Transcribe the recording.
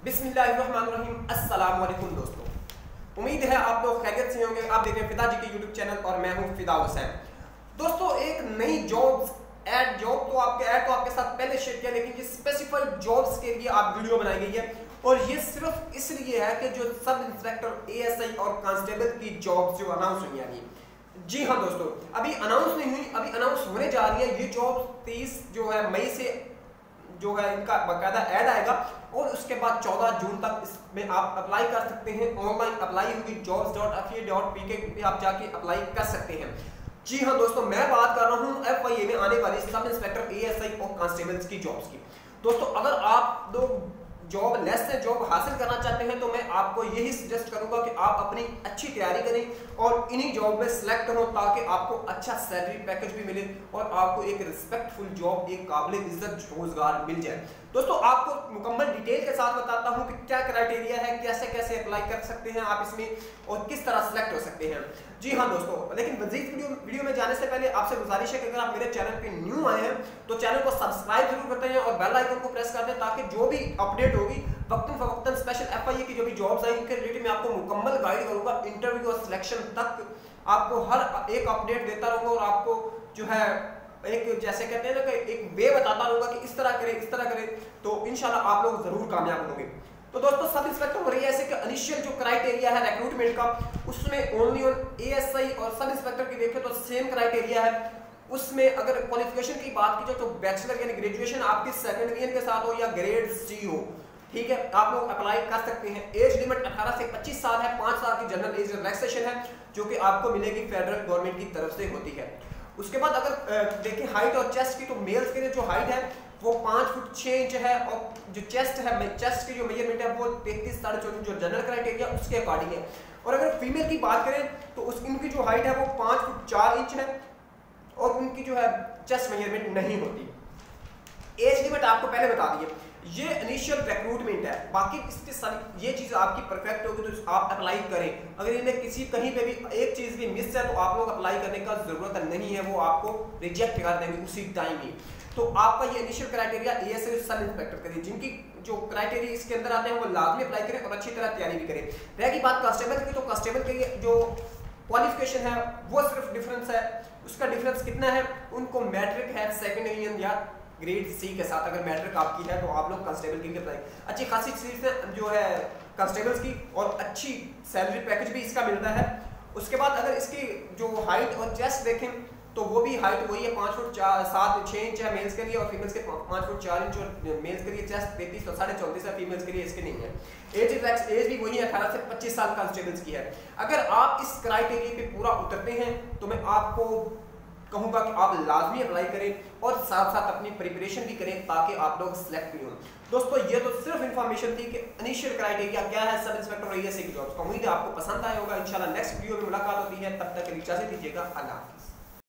बिस्मिल्लाहिर्रहमानिर्रहीम। अस्सलाम वालेकुम दोस्तों, उम्मीद है आप लोग खैरियत से होंगे। आप देख रहे हैं फिदा जी के यूट्यूब चैनल और मैं हूं फिदा हुसैन। दोस्तों, एक नई जॉब तो आपके साथ पहले शेयर किया, लेकिन ये स्पेसिफिक जॉब्स के लिए आप वीडियो बनाई गई है और ये सिर्फ इसलिए है कि जो सब इंस्पेक्टर एएसआई और कांस्टेबल की जॉब्स जो अनाउंस हुई है। जी हाँ दोस्तों, अभी अनाउंस नहीं हुई, अभी अनाउंस होने जा रही है। ये जॉब 30 जो है मई से जो है इनका बाकायदा ऐड आएगा और उसके बाद 14 जून तक इसमें आप अप्लाई कर सकते हैं। ऑनलाइन अप्लाई होगी, jobs.afi.pk पे आप जाके अप्लाई कर सकते हैं। जी हाँ दोस्तों, मैं बात कर रहा हूँ FIA में आने वाली सब इंस्पेक्टर एएसआई और कांस्टेबल्स की जॉब्स की। दोस्तों, अगर आप लोग जॉब लेस से जॉब हासिल करना चाहते हैं तो मैं आपको यही सजेस्ट करूंगा कि आप अपनी अच्छी तैयारी करें और इन्हीं जॉब में सिलेक्ट हो, ताकि आपको अच्छा सैलरी पैकेज भी मिले और आपको एक रिस्पेक्टफुल जॉब, एक काबिल इज्जत रोजगार मिल जाए। दोस्तों, आपको मुकम्मल डिटेल के साथ बताता हूं कि क्या क्राइटेरिया है, कैसे कैसे अप्लाई कर सकते हैं आप इसमें और किस तरह सिलेक्ट हो सकते हैं। जी हाँ दोस्तों, लेकिन मज़ीद वीडियो में जाने से पहले आपसे गुजारिश है कि अगर आप मेरे चैनल पे न्यू आए हैं तो चैनल को सब्सक्राइब जरूर करते हैं और बेल आइकन को प्रेस कर दें, ताकि जो भी अपडेट होगी वक्तन फवक्तन स्पेशल FIA की जो भी जॉब्स आई उनके रिलेटेड मैं आपको मुकम्मल गाइड करूंगा। इंटरव्यू और सिलेक्शन तक आपको हर एक अपडेट देता रहूंगा और आपको जो है एक जैसे कहते हैं ना कि एक वे बताता रहूंगा कि इस तरह करें, इस तरह करें, तो इंशाल्लाह आप लोग जरूर कामयाब होंगे। तो दोस्तों, सब इंस्पेक्टर हो रही है ऐसे कि इनिशियल जो क्राइटेरिया है रिक्रूटमेंट का, उसमें ओनली ऑन एएसआई और सब इंस्पेक्टर की देखें तो सेम क्राइटेरिया है। उसमें अगर क्वालिफिकेशन की बात की जाए तो बैचलर यानी ग्रेजुएशन आपकी सेकंड ईयर के साथ हो या ग्रेड C हो, ठीक है, आप लोग अप्लाई कर सकते हैं। एज लिमिट 18 से 25 साल है, 5 साल की जनरल एज रिलैक्सेशन है जो कि आपको मिलेगी फेडरल गवर्नमेंट की तरफ से होती है। उसके बाद अगर देखें हाइट और चेस्ट की, तो मेल्स के लिए जो हाइट है वो 5 फुट 6 इंच है और जो चेस्ट है, चेस्ट की जो मेजरमेंट है वो 33 साढ़े 34 जो जनरल क्राइटेरिया उसके अकॉर्डिंग है। और अगर फीमेल की बात करें तो इनकी जो हाइट है वो 5 फुट 4 इंच है और उनकी जो है चेस्ट मेजरमेंट नहीं होती। एज लिमिट आपको पहले बता दिए, ये इनिशियल रिक्रूटमेंट है। बाकी इसके सारी ये चीज आपकी परफेक्ट होगी तो आप अप्लाई करें। अगर इनमें किसी कहीं पे भी एक चीज भी मिस है तो आप लोग अप्लाई करने का जरूरत नहीं है, वो आपको रिजेक्ट कर देंगे उसी टाइम ही। तो आपका ये initial criteria ASI sub inspector के लिए, जिनकी जो क्राइटेरिया इसके अंदर आते हैं वो लाजमी अप्लाई करें और अच्छी तरह तैयारी भी करें। रहेगी बात कांस्टेबल की, तो कांस्टेबल के लिए जो क्वालिफिकेशन है वो सिर्फ डिफरेंस है। उसका डिफरेंस कितना है, उनको मैट्रिक है सेकंड डिवीजन या ग्रेड C के साथ, अगर मैट्रिक आपकी है तो आप लोग कांस्टेबल के लिए अप्लाई। अच्छी खासी चीज जो है कांस्टेबल्स की और अच्छी सैलरी पैकेज भी इसका मिलता है। उसके बाद अगर इसकी जो हाइट और चेस्ट देखें तो वो भी हाइट वही है, 5 फुट 7 6 इंच है मेल्स के लिए और फीमेल्स के 5 फुट 4 इंच और मेल्स के लिए चेस्ट 33 और 34.5 है, फीमेल्स के लिए इसके नहीं है। एज भी वही है, 18 से 25 साल कांस्टेबल्स की है। अगर आप इस क्राइटेरिया पे पूरा उतरते हैं तो मैं आपको कहूंगा कि आप लाजमी अप्लाई करें और साथ साथ अपनी प्रिपरेशन भी करें ताकि आप लोग सिलेक्ट भी हों। दोस्तों, ये तो सिर्फ इन्फॉर्मेशन थी कि इनिशियल क्राइटेरिया क्या है सब इंस्पेक्टर एएसआई की जॉब्स। उम्मीद है आपको पसंद आया होगा। इंशाल्लाह नेक्स्ट वीडियो में मुलाकात होती है, तब तक के लिए इजाजत दीजिएगा। अल्लाह हाफिज़।